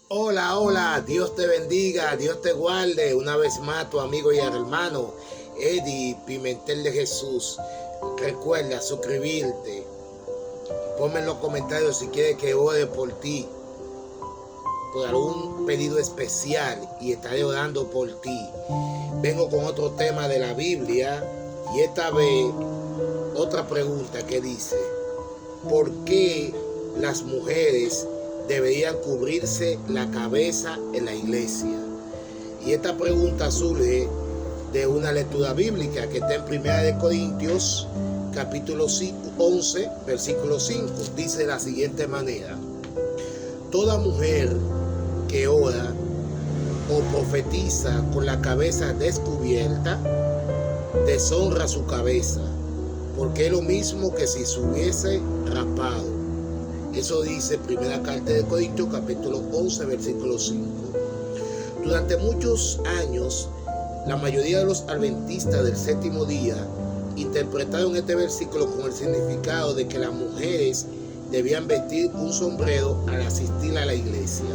Hola, hola, Dios te bendiga, Dios te guarde. Una vez más, tu amigo y hermano Eddie Pimentel de Jesús. Recuerda suscribirte. Ponme en los comentarios si quieres que ore por ti, por algún pedido especial, y estaré orando por ti. Vengo con otro tema de la Biblia y esta vez otra pregunta que dice: ¿por qué las mujeres deberían cubrirse la cabeza en la iglesia? Y esta pregunta surge de una lectura bíblica que está en 1 Corintios capítulo 11 versículo 5. Dice de la siguiente manera: toda mujer que ora o profetiza con la cabeza descubierta deshonra su cabeza, porque es lo mismo que si se hubiese rapado. Eso dice primera carta de Corintios capítulo 11 versículo 5. Durante muchos años, la mayoría de los adventistas del séptimo día interpretaron este versículo con el significado de que las mujeres debían vestir un sombrero al asistir a la iglesia.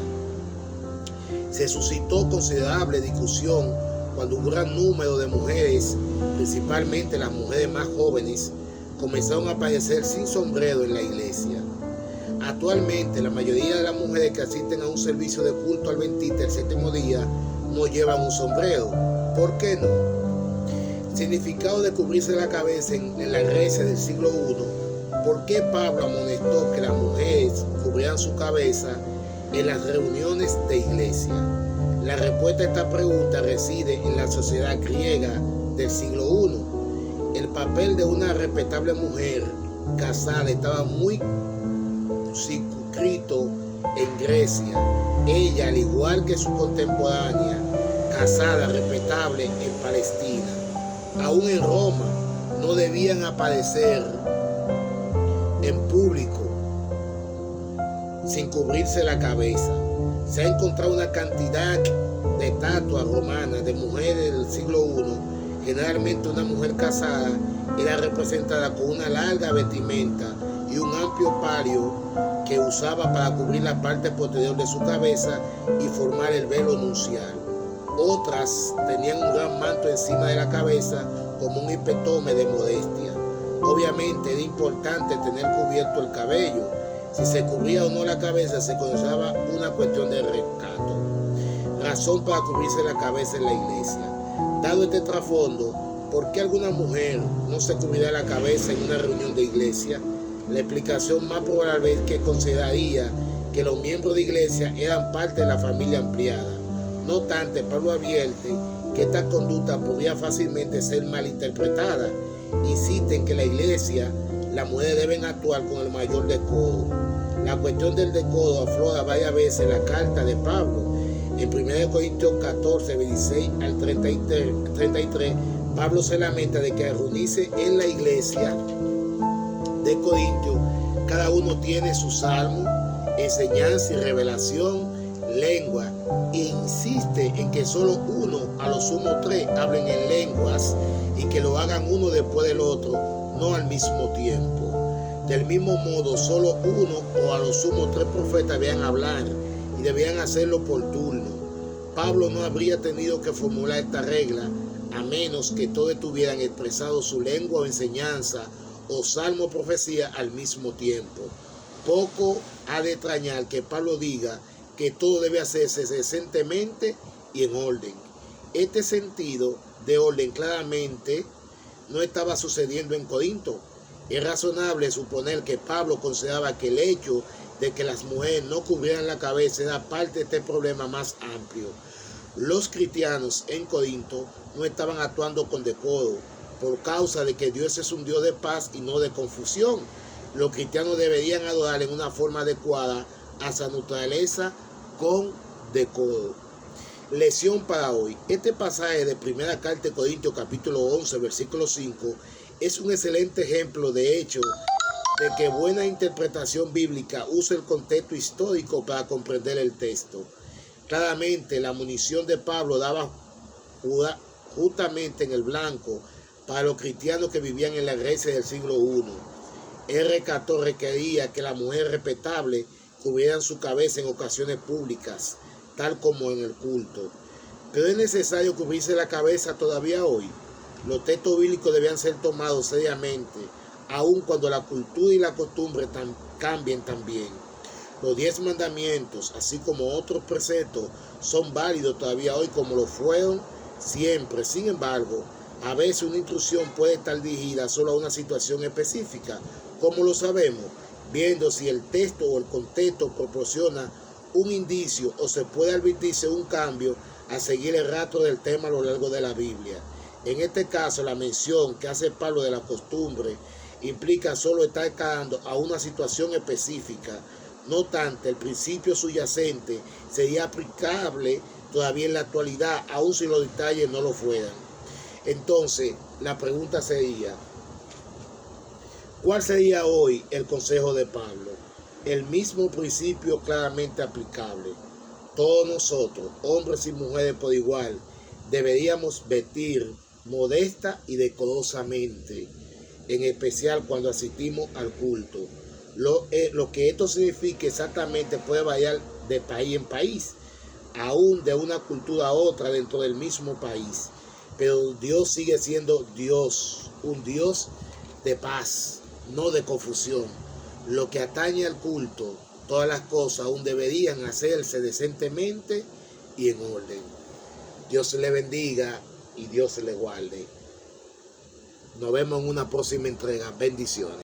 Se suscitó considerable discusión cuando un gran número de mujeres, principalmente las mujeres más jóvenes, comenzaron a aparecer sin sombrero en la iglesia. Actualmente, la mayoría de las mujeres que asisten a un servicio de culto adventista el séptimo día no llevan un sombrero. ¿Por qué no? El significado de cubrirse la cabeza en la iglesia del siglo I. ¿Por qué Pablo amonestó que las mujeres cubrieran su cabeza en las reuniones de iglesia? La respuesta a esta pregunta reside en la sociedad griega del siglo I. El papel de una respetable mujer casada estaba muy circunscrito en Grecia. Ella, al igual que su contemporánea, casada, respetable en Palestina. Aún en Roma, no debían aparecer en público sin cubrirse la cabeza. Se ha encontrado una cantidad de estatuas romanas de mujeres del siglo I. Generalmente una mujer casada era representada con una larga vestimenta y un amplio palio que usaba para cubrir la parte posterior de su cabeza y formar el velo nupcial. Otras tenían un gran manto encima de la cabeza como un epítome de modestia. Obviamente era importante tener cubierto el cabello. Si se cubría o no la cabeza se consideraba una cuestión de recato. Razón para cubrirse la cabeza en la iglesia. Dado este trasfondo, ¿por qué alguna mujer no se cubrirá la cabeza en una reunión de iglesia? La explicación más probable es que consideraría que los miembros de iglesia eran parte de la familia ampliada. No obstante, Pablo advierte que esta conducta podría fácilmente ser malinterpretada. Insiste en que en la iglesia las mujeres deben actuar con el mayor decoro. La cuestión del decoro aflora varias veces en la carta de Pablo. En 1 Corintios 14, 26 al 33, Pablo se lamenta de que al reunirse en la iglesia de Corintios, cada uno tiene su salmo, enseñanza y revelación, lengua, e insiste en que solo uno, a lo sumo tres, hablen en lenguas y que lo hagan uno después del otro, no al mismo tiempo. Del mismo modo, solo uno o a lo sumo tres profetas debían hablar y debían hacerlo por turno. Pablo no habría tenido que formular esta regla a menos que todos tuvieran expresado su lengua o enseñanza o salmo o profecía al mismo tiempo. Poco ha de extrañar que Pablo diga que todo debe hacerse decentemente y en orden. Este sentido de orden claramente no estaba sucediendo en Corinto. Es razonable suponer que Pablo consideraba que el hecho de que las mujeres no cubrieran la cabeza era parte de este problema más amplio. Los cristianos en Corinto no estaban actuando con decoro, por causa de que Dios es un Dios de paz y no de confusión. Los cristianos deberían adorar en una forma adecuada a su naturaleza con decoro. Lección para hoy. Este pasaje de primera carta de Corintios capítulo 11 versículo 5 es un excelente ejemplo de hecho de que buena interpretación bíblica usa el contexto histórico para comprender el texto. Claramente la munición de Pablo daba justamente en el blanco para los cristianos que vivían en la Grecia del siglo I. R. 14 requería que la mujer respetable cubrieran su cabeza en ocasiones públicas, tal como en el culto. Pero es necesario cubrirse la cabeza todavía hoy. Los textos bíblicos debían ser tomados seriamente, aun cuando la cultura y la costumbre cambien también. Los 10 mandamientos, así como otros preceptos, son válidos todavía hoy como lo fueron siempre. Sin embargo, a veces una instrucción puede estar dirigida solo a una situación específica. ¿Cómo lo sabemos? Viendo si el texto o el contexto proporciona un indicio o se puede advertirse un cambio a seguir el rastro del tema a lo largo de la Biblia. En este caso, la mención que hace Pablo de la costumbre implica solo estar cayendo a una situación específica. No obstante, el principio subyacente sería aplicable todavía en la actualidad, aun si los detalles no lo fueran. Entonces, la pregunta sería, ¿cuál sería hoy el consejo de Pablo? El mismo principio claramente aplicable. Todos nosotros, hombres y mujeres por igual, deberíamos vestir modesta y decorosamente, en especial cuando asistimos al culto. Lo que esto significa exactamente puede variar de país en país, aún de una cultura a otra dentro del mismo país. Pero Dios sigue siendo Dios, un Dios de paz, no de confusión. Lo que atañe al culto, todas las cosas aún deberían hacerse decentemente y en orden. Dios le bendiga y Dios le guarde. Nos vemos en una próxima entrega. Bendiciones.